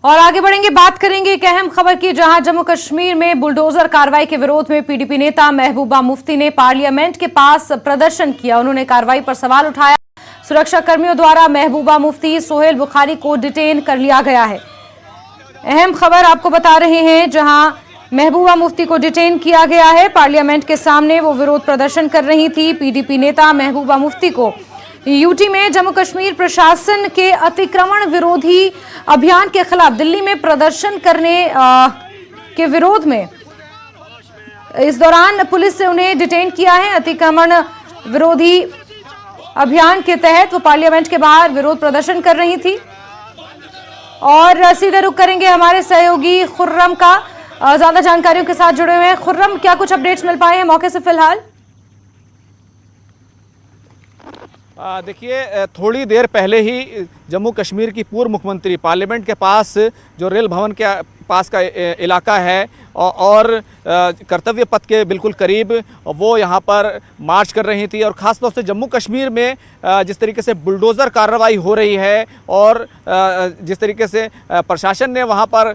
और आगे बढ़ेंगे, बात करेंगे एक अहम खबर की, जहां जम्मू कश्मीर में बुलडोजर कार्रवाई के विरोध में पीडीपी नेता महबूबा मुफ्ती ने पार्लियामेंट के पास प्रदर्शन किया। उन्होंने कार्रवाई पर सवाल उठाया। सुरक्षा कर्मियों द्वारा महबूबा मुफ्ती सुहेल बुखारी को डिटेन कर लिया गया है। अहम खबर आपको बता रहे हैं, जहां महबूबा मुफ्ती को डिटेन किया गया है। पार्लियामेंट के सामने वो विरोध प्रदर्शन कर रही थी। पीडीपी नेता महबूबा मुफ्ती को यूटी में जम्मू कश्मीर प्रशासन के अतिक्रमण विरोधी अभियान के खिलाफ दिल्ली में प्रदर्शन करने के विरोध में इस दौरान पुलिस से उन्हें डिटेन किया है। अतिक्रमण विरोधी अभियान के तहत वो पार्लियामेंट के बाहर विरोध प्रदर्शन कर रही थी। और सीधे रुख करेंगे हमारे सहयोगी खुर्रम का, ज्यादा जानकारियों के साथ जुड़े हुए हैं। खुर्रम, क्या कुछ अपडेट्स मिल पाए हैं मौके से फिलहाल? देखिए, थोड़ी देर पहले ही जम्मू कश्मीर की पूर्व मुख्यमंत्री पार्लियामेंट के पास जो रेल भवन के पास का इलाका है और कर्तव्य पथ के बिल्कुल करीब वो यहाँ पर मार्च कर रही थी। और ख़ास तौर से जम्मू कश्मीर में जिस तरीके से बुलडोज़र कार्रवाई हो रही है और जिस तरीके से प्रशासन ने वहाँ पर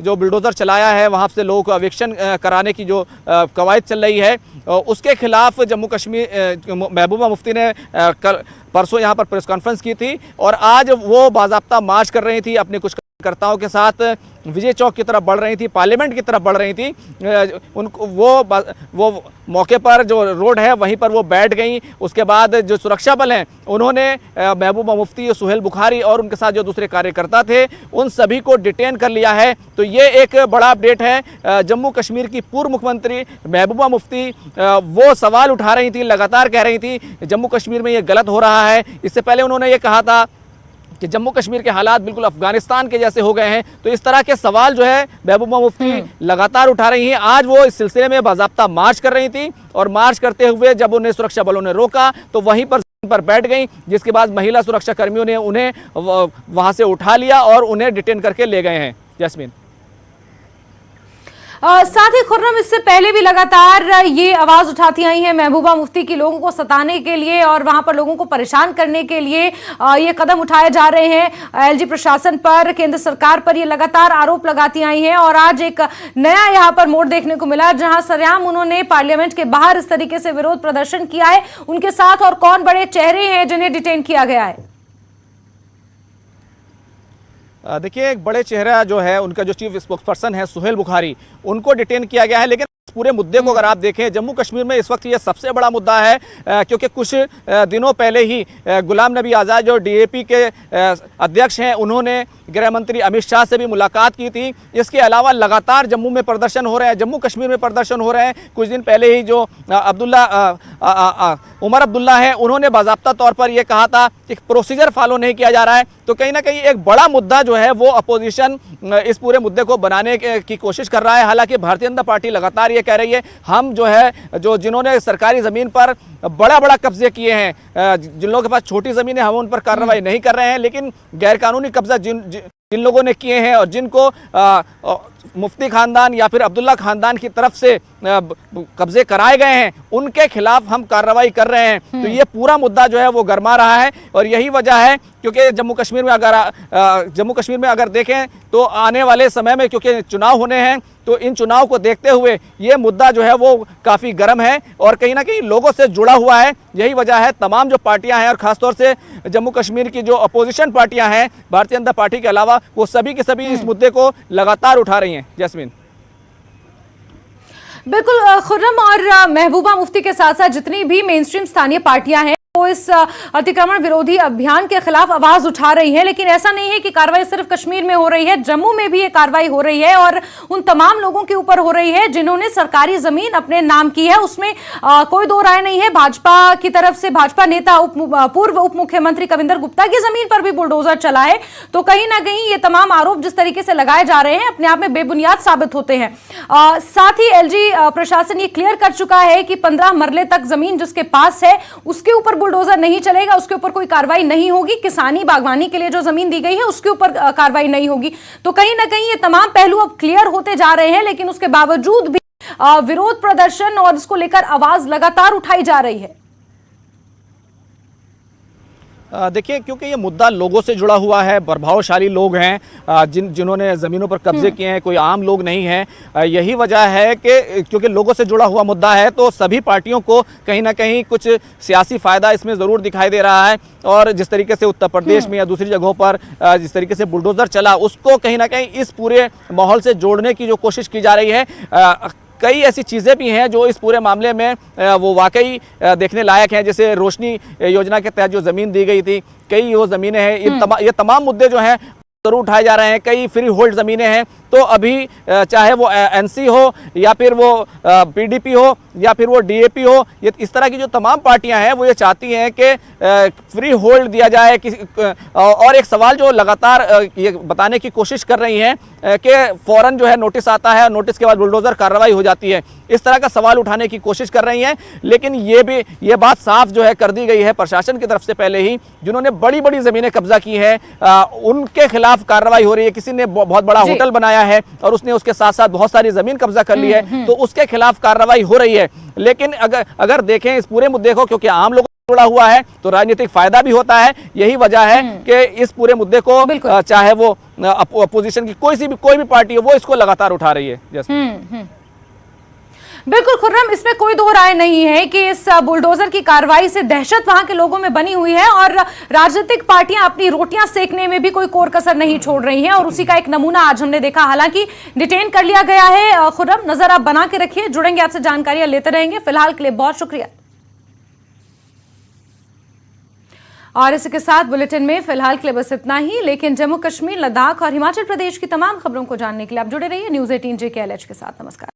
जो बुलडोज़र चलाया है, वहाँ से लोगों को एविक्शन कराने की जो कवायद चल रही है, उसके खिलाफ जम्मू कश्मीर महबूबा मुफ्ती ने कल परसों यहाँ पर प्रेस कॉन्फ्रेंस की थी और आज वो बाज़ाब्ता मार्च कर रही थी। अपने कुछ कार्यकर्ताओं के साथ विजय चौक की तरफ बढ़ रही थी, पार्लियामेंट की तरफ बढ़ रही थी। उनको वो मौके पर जो रोड है वहीं पर वो बैठ गई। उसके बाद जो सुरक्षा बल हैं उन्होंने महबूबा मुफ्ती, सुहेल बुखारी और उनके साथ जो दूसरे कार्यकर्ता थे उन सभी को डिटेन कर लिया है। तो ये एक बड़ा अपडेट है। जम्मू कश्मीर की पूर्व मुख्यमंत्री महबूबा मुफ्ती वो सवाल उठा रही थी, लगातार कह रही थी जम्मू कश्मीर में ये गलत हो रहा है। इससे पहले उन्होंने ये कहा था कि जम्मू कश्मीर के हालात बिल्कुल अफगानिस्तान के जैसे हो गए हैं। तो इस तरह के सवाल जो है महबूबा मुफ्ती लगातार उठा रही हैं। आज वो इस सिलसिले में बाज़ाब्ता मार्च कर रही थी और मार्च करते हुए जब उन्हें सुरक्षा बलों ने रोका तो वहीं पर बैठ गई, जिसके बाद महिला सुरक्षा कर्मियों ने उन्हें वहां से उठा लिया और उन्हें डिटेन करके ले गए हैं। जैस्मीन, साथ ही खुर्रम, इससे पहले भी लगातार ये आवाज उठाती आई है महबूबा मुफ्ती की लोगों को सताने के लिए और वहां पर लोगों को परेशान करने के लिए ये कदम उठाए जा रहे हैं। एलजी प्रशासन पर, केंद्र सरकार पर ये लगातार आरोप लगाती आई हैं और आज एक नया यहाँ पर मोड़ देखने को मिला, जहां सरेआम उन्होंने पार्लियामेंट के बाहर इस तरीके से विरोध प्रदर्शन किया है। उनके साथ और कौन बड़े चेहरे हैं जिन्हें डिटेन किया गया है? देखिए, एक बड़े चेहरा जो है उनका जो चीफ स्पोक्सपर्सन है सुहेल बुखारी, उनको डिटेन किया गया है। लेकिन पूरे मुद्दे को अगर आप देखें, जम्मू कश्मीर में इस वक्त ये सबसे बड़ा मुद्दा है, क्योंकि कुछ दिनों पहले ही गुलाम नबी आज़ाद जो डीएपी के अध्यक्ष हैं, उन्होंने गृह मंत्री अमित शाह से भी मुलाकात की थी। इसके अलावा लगातार जम्मू में प्रदर्शन हो रहे हैं, जम्मू कश्मीर में प्रदर्शन हो रहे हैं। कुछ दिन पहले ही जो उमर अब्दुल्ला हैं, उन्होंने बाज़ाब्ता तौर पर यह कहा था कि प्रोसीजर फॉलो नहीं किया जा रहा है। तो कहीं ना कहीं एक बड़ा मुद्दा जो है वो अपोजिशन इस पूरे मुद्दे को बनाने की कोशिश कर रहा है। हालांकि भारतीय जनता पार्टी लगातार ये कह रही है, हम जो है जिन्होंने सरकारी ज़मीन पर बड़ा कब्जे किए हैं, जिन लोगों के पास छोटी ज़मीन है, हम उन पर कार्रवाई नहीं कर रहे हैं। लेकिन गैरकानूनी कब्जा जिन लोगों ने किए हैं और जिनको मुफ्ती खानदान या फिर अब्दुल्ला खानदान की तरफ से कब्जे कराए गए हैं, उनके खिलाफ हम कार्रवाई कर रहे हैं। तो ये पूरा मुद्दा जो है वो गरमा रहा है और यही वजह है, क्योंकि जम्मू कश्मीर में अगर देखें तो आने वाले समय में क्योंकि चुनाव होने हैं, तो इन चुनाव को देखते हुए ये मुद्दा जो है वो काफ़ी गर्म है और कहीं ना कहीं लोगों से जुड़ा हुआ है। यही वजह है तमाम जो पार्टियां हैं और ख़ासतौर से जम्मू कश्मीर की जो अपोजिशन पार्टियां हैं भारतीय जनता पार्टी के अलावा, वो सभी के सभी इस मुद्दे को लगातार उठा रही हैं। जैस्मीन, बिल्कुल खुर्रम, और महबूबा मुफ्ती के साथ साथ जितनी भी मेन स्ट्रीम स्थानीय पार्टियां हैं वो इस अतिक्रमण विरोधी अभियान के खिलाफ आवाज उठा रही है। लेकिन ऐसा नहीं है कि कार्रवाई सिर्फ कश्मीर में हो रही है, जम्मू में भी ये कार्रवाई हो रही है और उन तमाम लोगों के ऊपर हो रही है जिन्होंने सरकारी जमीन अपने नाम की है। उसमें कोई दो राय नहीं है। भाजपा की तरफ से भाजपा नेता पूर्व उप मुख्यमंत्री कविंदर गुप्ता की जमीन पर भी बुलडोजर चला है। तो कहीं ना कहीं ये तमाम आरोप जिस तरीके से लगाए जा रहे हैं अपने आप में बेबुनियाद साबित होते हैं। साथ ही एलजी प्रशासन ये क्लियर कर चुका है कि 15 मरले तक जमीन जिसके पास है उसके ऊपर बुलडोजर नहीं चलेगा, उसके ऊपर कोई कार्रवाई नहीं होगी। किसानी बागवानी के लिए जो जमीन दी गई है उसके ऊपर कार्रवाई नहीं होगी। तो कहीं ना कहीं ये तमाम पहलू अब क्लियर होते जा रहे हैं, लेकिन उसके बावजूद भी विरोध प्रदर्शन और इसको लेकर आवाज लगातार उठाई जा रही है। देखिए, क्योंकि ये मुद्दा लोगों से जुड़ा हुआ है, प्रभावशाली लोग हैं जिन्होंने ज़मीनों पर कब्जे किए हैं, कोई आम लोग नहीं हैं। यही वजह है कि क्योंकि लोगों से जुड़ा हुआ मुद्दा है तो सभी पार्टियों को कहीं ना कहीं कुछ सियासी फ़ायदा इसमें ज़रूर दिखाई दे रहा है। और जिस तरीके से उत्तर प्रदेश में या दूसरी जगहों पर जिस तरीके से बुलडोज़र चला, उसको कहीं ना कहीं इस पूरे माहौल से जोड़ने की जो कोशिश की जा रही है। कई ऐसी चीज़ें भी हैं जो इस पूरे मामले में वो वाकई देखने लायक हैं, जैसे रोशनी योजना के तहत जो ज़मीन दी गई थी, कई वो ज़मीनें हैं, ये तमाम मुद्दे जो हैं जरूर उठाए जा रहे हैं। कई फ्री होल्ड ज़मीनें हैं, तो अभी चाहे वो एनसी हो या फिर वो पीडीपी हो या फिर वो डीएपी हो, ये इस तरह की जो तमाम पार्टियां हैं वो ये चाहती हैं कि फ्री होल्ड दिया जाए। और एक सवाल जो लगातार ये बताने की कोशिश कर रही हैं कि फ़ौरन जो है नोटिस आता है, नोटिस के बाद बुलडोज़र कार्रवाई हो जाती है, इस तरह का सवाल उठाने की कोशिश कर रही हैं। लेकिन ये बात साफ जो है कर दी गई है प्रशासन की तरफ से पहले ही, जिन्होंने बड़ी बड़ी ज़मीनें कब्जा की है उनके खिलाफ कार्रवाई हो रही है। किसी ने बहुत बड़ा होटल बनाया है और उसने उसके साथ साथ बहुत सारी ज़मीन कब्जा कर ली है, तो उसके खिलाफ कार्रवाई हो रही है। लेकिन अगर देखें इस पूरे मुद्दे को, क्योंकि आम लोगों जुड़ा हुआ है तो राजनीतिक फायदा भी होता है। यही वजह है कि इस पूरे मुद्दे को चाहे वो अपोजिशन की कोई भी पार्टी हो, वो इसको लगातार उठा रही है। जैसे बिल्कुल खुर्रम, इसमें कोई दो राय नहीं है कि इस बुलडोजर की कार्रवाई से दहशत वहां के लोगों में बनी हुई है और राजनीतिक पार्टियां अपनी रोटियां सेकने में भी कोई कोर कसर नहीं छोड़ रही हैं, और उसी का एक नमूना आज हमने देखा। हालांकि डिटेन कर लिया गया है। खुर्रम, नजर आप बना के रखिए, जुड़ेंगे आपसे, जानकारियां लेते रहेंगे। फिलहाल के लिए बहुत शुक्रिया। और इसी के साथ बुलेटिन में फिलहाल के लिए बस इतना ही, लेकिन जम्मू कश्मीर, लद्दाख और हिमाचल प्रदेश की तमाम खबरों को जानने के लिए आप जुड़े रहिए न्यूज़ 18 JKLH के साथ। नमस्कार।